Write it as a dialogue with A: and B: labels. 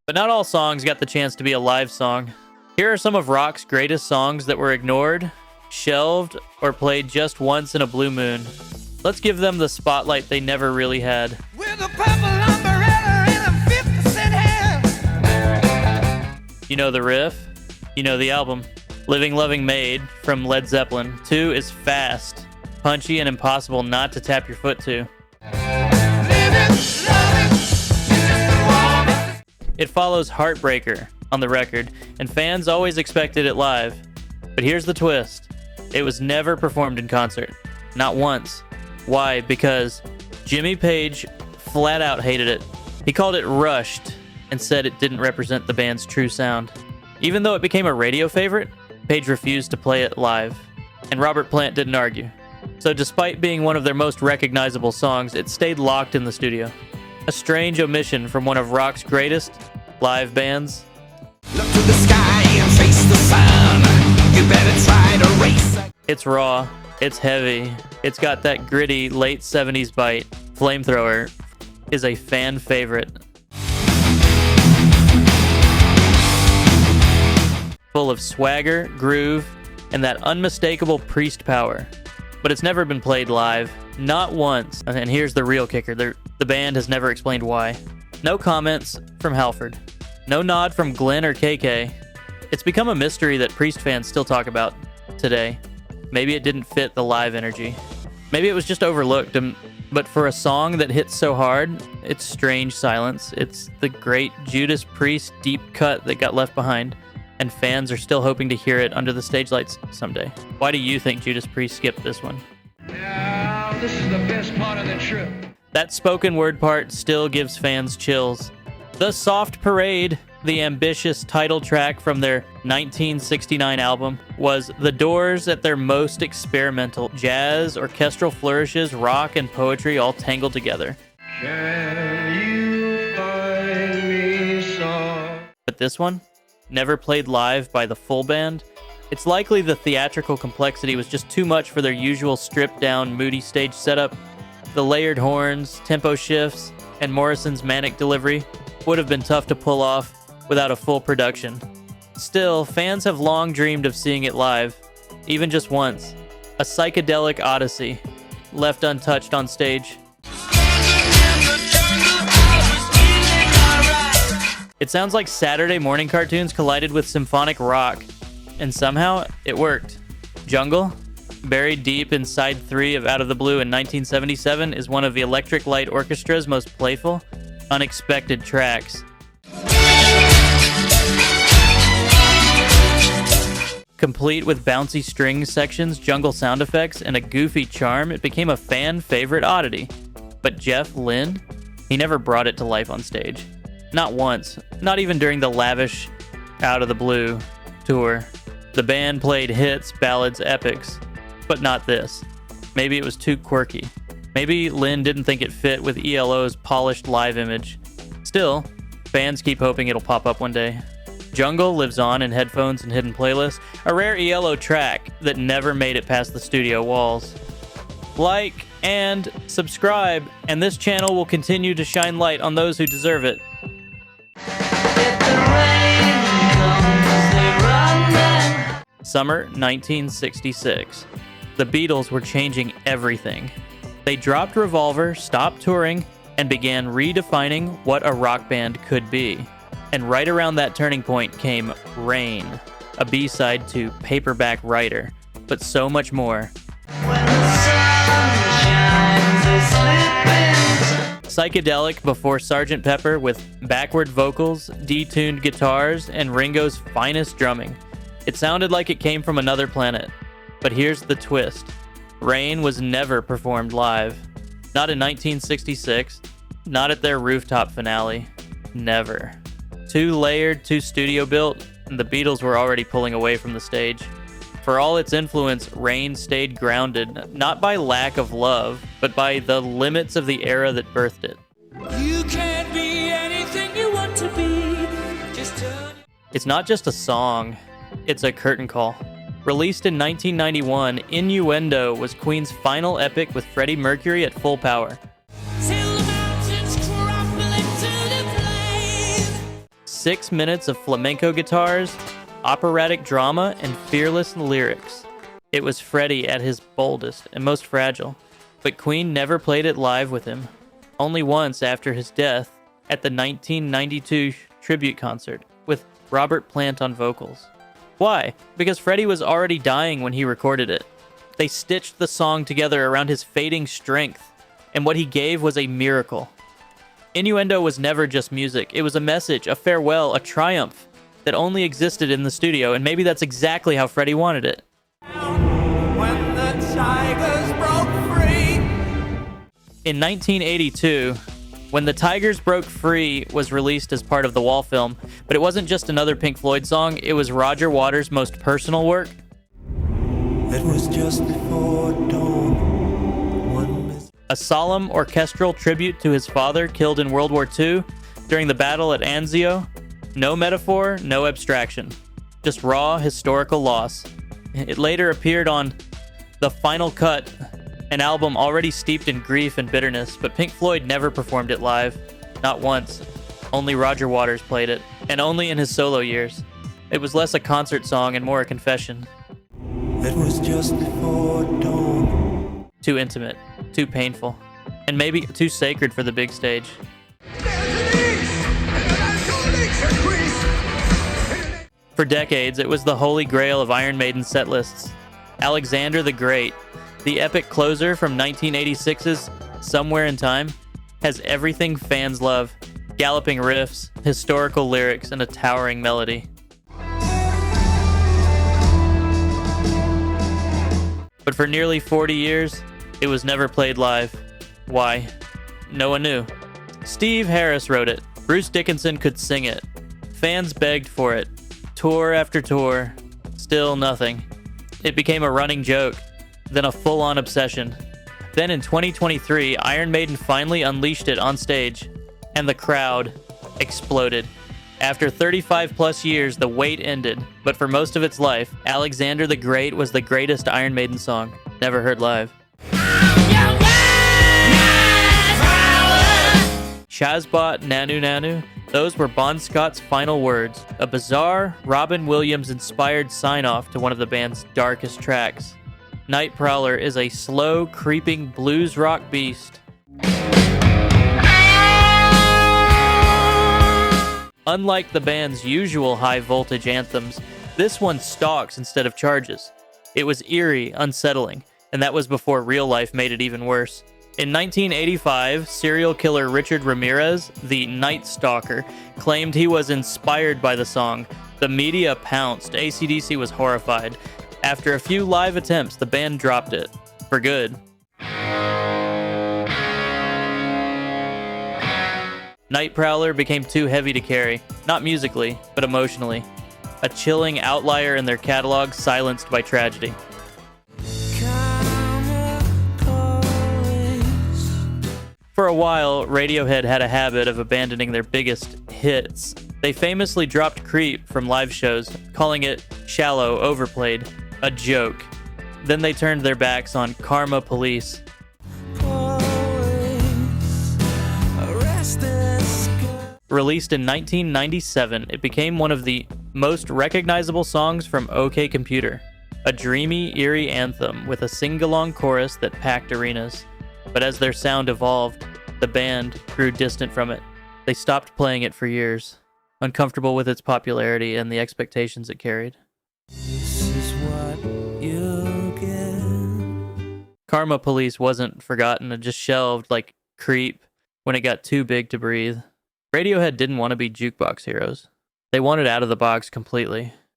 A: But not all songs got the chance to be a live song. Here are some of rock's greatest songs that were ignored, shelved, or played just once in a blue moon. Let's give them the spotlight they never really had.
B: With a purple umbrella and a 50-cent hand.
A: You know the riff, you know the album. Living Loving Maid from Led Zeppelin 2 is fast, punchy, and impossible not to tap your foot to. It follows Heartbreaker on the record, and fans always expected it live. But here's the twist. It was never performed in concert. Not once. Why? Because Jimmy Page flat out hated it. He called it rushed and said it didn't represent the band's true sound. Even though it became a radio favorite, Page refused to play it live, and Robert Plant didn't argue. So despite being one of their most recognizable songs, it stayed locked in the studio. A strange omission from one of rock's greatest live bands.
B: Look to the sky and face the sun. You better try to race.
A: It's raw, it's heavy, it's got that gritty late 70s bite. Flamethrower is a fan favorite. Full of swagger, groove, and that unmistakable Priest power. But it's never been played live, not once. And here's the real kicker, the band has never explained why. No comments from Halford. No nod from Glenn or KK. It's become a mystery that Priest fans still talk about today. Maybe it didn't fit the live energy. Maybe it was just overlooked. But for a song that hits so hard, it's strange silence. It's the great Judas Priest deep cut that got left behind. And fans are still hoping to hear it under the stage lights someday. Why do you think Judas Priest skipped this one?
C: Yeah, this is the best part of the trip.
A: That spoken word part still gives fans chills. The Soft Parade, the ambitious title track from their 1969 album, was The Doors at their most experimental. Jazz, orchestral flourishes, rock, and poetry all tangled together.
C: Can you find me some?
A: But this one, never played live by the full band. It's likely the theatrical complexity was just too much for their usual stripped-down, moody stage setup. The layered horns, tempo shifts, and Morrison's manic delivery would have been tough to pull off without a full production. Still, fans have long dreamed of seeing it live, even just once. A psychedelic odyssey, left untouched on stage. It sounds like Saturday morning cartoons collided with symphonic rock, and somehow it worked. Jungle, buried deep in side 3 of Out of the Blue in 1977, is one of the Electric Light Orchestra's most playful, unexpected tracks. Complete with bouncy string sections, jungle sound effects, and a goofy charm, it became a fan favorite oddity. But Jeff Lynne, he never brought it to life on stage. Not once, not even during the lavish Out of the Blue tour. The band played hits, ballads, epics, but not this. Maybe it was too quirky. Maybe Lynne didn't think it fit with ELO's polished live image. Still, fans keep hoping it'll pop up one day. Jungle lives on in headphones and hidden playlists, a rare ELO track that never made it past the studio walls. Like and subscribe, and this channel will continue to shine light on those who deserve it. Summer 1966. The Beatles were changing everything. They dropped Revolver, stopped touring, and began redefining what a rock band could be. And right around that turning point came Rain, a B-side to Paperback Writer, but so much more. Psychedelic before Sgt. Pepper with backward vocals, detuned guitars, and Ringo's finest drumming. It sounded like it came from another planet. But here's the twist. Rain was never performed live. Not in 1966, not at their rooftop finale. Never. Too layered, too studio built, and the Beatles were already pulling away from the stage. For all its influence, Rain stayed grounded, not by lack of love, but by the limits of the era that birthed it.
B: You can't be anything you want to be. Just turn.
A: It's not just a song, it's a curtain call. Released in 1991, Innuendo was Queen's final epic with Freddie Mercury at full power.
B: Till the mountains crumble into the plain.
A: 6 minutes of flamenco guitars, operatic drama, and fearless lyrics. It was Freddie at his boldest and most fragile, but Queen never played it live with him. Only once after his death at the 1992 tribute concert with Robert Plant on vocals. Why? Because Freddie was already dying when he recorded it. They stitched the song together around his fading strength, and what he gave was a miracle. Innuendo was never just music. It was a message, a farewell, a triumph that only existed in the studio, and maybe that's exactly how Freddie wanted it.
B: When the tigers broke free.
A: In 1982, When the Tigers Broke Free was released as part of the Wall film, but it wasn't just another Pink Floyd song, it was Roger Waters' most personal work.
D: It was just before dawn.
A: A solemn orchestral tribute to his father killed in World War II during the battle at Anzio. No metaphor, no abstraction. Just raw historical loss. It later appeared on The Final Cut, an album already steeped in grief and bitterness, but Pink Floyd never performed it live. Not once. Only Roger Waters played it, and only in his solo years. It was less a concert song and more a confession.
D: It was just before dawn.
A: Too intimate, too painful, and maybe too sacred for the big stage. For decades, it was the holy grail of Iron Maiden setlists. Alexander the Great, the epic closer from 1986's Somewhere in Time, has everything fans love: galloping riffs, historical lyrics, and a towering melody. But for nearly 40 years, it was never played live. Why? No one knew. Steve Harris wrote it. Bruce Dickinson could sing it. Fans begged for it. Tour after tour. Still nothing. It became a running joke, then a full-on obsession. Then in 2023, Iron Maiden finally unleashed it on stage, and the crowd exploded. After 35 plus years, the wait ended, but for most of its life, Alexander the Great was the greatest Iron Maiden song never heard live. Shazbot Nanu Nanu, those were Bon Scott's final words, a bizarre, Robin Williams-inspired sign-off to one of the band's darkest tracks. Night Prowler is a slow, creeping blues rock beast. Unlike the band's usual high-voltage anthems, this one stalks instead of charges. It was eerie, unsettling, and that was before real life made it even worse. In 1985, serial killer Richard Ramirez, the Night Stalker, claimed he was inspired by the song. The media pounced. AC/DC was horrified. After a few live attempts, the band dropped it. For good. Night Prowler became too heavy to carry, not musically, but emotionally. A chilling outlier in their catalog, silenced by tragedy. For a while, Radiohead had a habit of abandoning their biggest hits. They famously dropped Creep from live shows, calling it shallow, overplayed, a joke. Then they turned their backs on Karma Police. Released in 1997, it became one of the most recognizable songs from OK Computer, a dreamy, eerie anthem with a sing-along chorus that packed arenas. But as their sound evolved, the band grew distant from it. They stopped playing it for years, uncomfortable with its popularity and the expectations it carried.
D: This is what you get.
A: Karma Police wasn't forgotten and just shelved like Creep when it got too big to breathe. Radiohead didn't want to be jukebox heroes. They wanted out of the box completely.